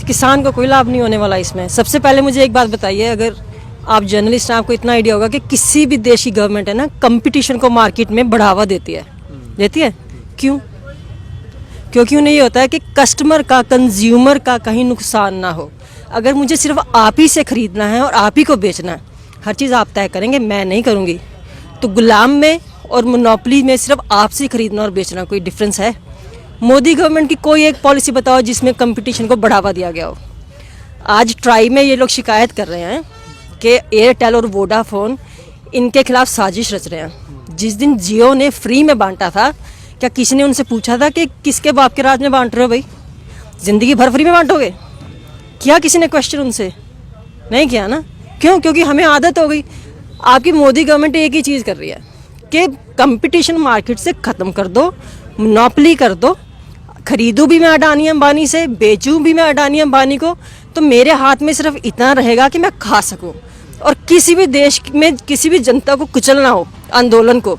किसान को कोई लाभ नहीं होने वाला इसमें। सबसे पहले मुझे एक बात बताइए, अगर आप जर्नलिस्ट हैं, आपको इतना आइडिया होगा कि किसी भी देश की गवर्नमेंट है ना, कंपटीशन को मार्केट में बढ़ावा देती है, देती है। क्यों? क्योंकि उन्हें ये होता है कि कस्टमर का, कंज्यूमर का कहीं नुकसान ना हो। अगर मुझे सिर्फ आप ही से ख़रीदना है और आप ही को बेचना है, हर चीज़ आप तय करेंगे, मैं नहीं करूँगी, तो गुलाम में और मोनोपोली में सिर्फ आपसे खरीदना और बेचना कोई डिफरेंस है? मोदी गवर्नमेंट की कोई एक पॉलिसी बताओ जिसमें कंपटीशन को बढ़ावा दिया गया हो। आज ट्राई में ये लोग शिकायत कर रहे हैं कि एयरटेल और वोडाफोन इनके खिलाफ साजिश रच रहे हैं। जिस दिन जियो ने फ्री में बांटा था, क्या किसी ने उनसे पूछा था कि किसके बाप के राज में बांट रहे हो भाई, ज़िंदगी भर फ्री में बांटोगे? किया किसी ने क्वेश्चन उनसे? नहीं किया ना। क्यों? क्योंकि हमें आदत हो गई। आपकी मोदी गवर्नमेंट एक ही चीज़ कर रही है कि कंपटीशन मार्केट से ख़त्म कर दो, मोनोपोली कर दो। खरीदूँ भी मैं अडानी अंबानी से, बेचूँ भी मैं अडानी अंबानी को, तो मेरे हाथ में सिर्फ इतना रहेगा कि मैं खा सकूँ। और किसी भी देश में किसी भी जनता को कुचलना हो, आंदोलन को,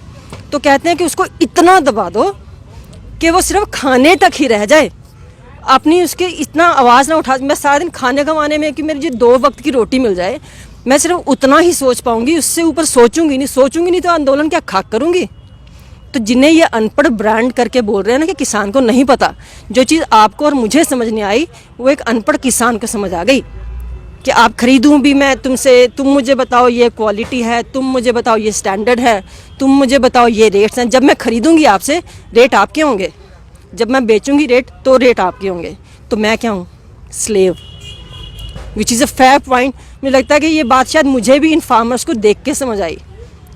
तो कहते हैं कि उसको इतना दबा दो कि वो सिर्फ खाने तक ही रह जाए, अपनी उसके इतना आवाज़ ना उठा। मैं सारा दिन खाने कमाने में कि मेरी जो 2 वक्त की रोटी मिल जाए, मैं सिर्फ उतना ही सोच पाऊंगी, उससे ऊपर सोचूंगी नहीं तो आंदोलन क्या खाक करूंगी। तो जिन्हें ये अनपढ़ ब्रांड करके बोल रहे हैं ना कि किसान को नहीं पता, जो चीज़ आपको और मुझे समझ नहीं आई वो एक अनपढ़ किसान को समझ आ गई कि आप खरीदूं भी मैं तुमसे, तुम मुझे बताओ ये क्वालिटी है, तुम मुझे बताओ ये स्टैंडर्ड है, तुम मुझे बताओ ये रेट्स हैं। जब मैं खरीदूंगी आपसे, रेट आपके होंगे, जब मैं बेचूंगी तो रेट आपके होंगे। तो मैं क्या हूँ? Slave. Which is a fair point. मुझे लगता है कि ये बात शायद मुझे भी इन फार्मर्स को देख के समझ आई।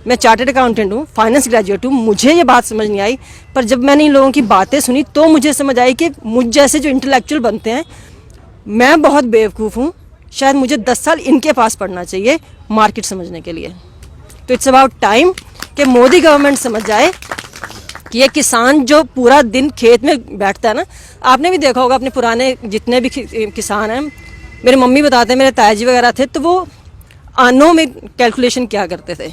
मैं चार्टर्ड अकाउंटेंट हूँ, फाइनेंस ग्रेजुएट हूँ, मुझे ये बात समझ नहीं आई, पर जब मैंने इन लोगों की बातें सुनी तो मुझे समझ आई कि मुझ जैसे जो इंटेलेक्चुअल बनते हैं, मैं बहुत बेवकूफ़ हूँ। शायद मुझे 10 साल इनके पास पढ़ना चाहिए मार्केट समझने के लिए। तो इट्स अबाउट टाइम कि मोदी गवर्नमेंट समझ जाए कि ये किसान जो पूरा दिन खेत में बैठता है ना, आपने भी देखा होगा अपने पुराने जितने भी किसान हैं, मेरे मम्मी बताते हैं, मेरे तायाजी वगैरह थे, तो वो आनों में कैलकुलेशन क्या करते थे।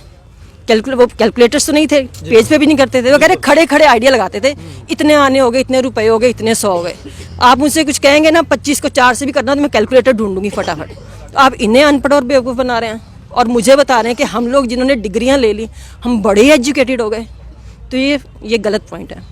वो कैलकुलेटर्स तो नहीं थे, पेज पे भी नहीं करते थे, वो कह रहे खड़े खड़े आइडिया लगाते थे, इतने आने हो गए, इतने रुपए हो गए, इतने 100 हो गए। आप मुझसे कुछ कहेंगे ना 25 को 4 से भी करना, तो मैं कैलकुलेटर ढूंढूंगी फटाफट। तो आप इन्हें अनपढ़ और बेवकूफ़ बना रहे हैं और मुझे बता रहे हैं कि हम लोग जिन्होंने डिग्रियाँ ले ली, हम बड़े एजुकेटेड हो गए। तो ये गलत पॉइंट है।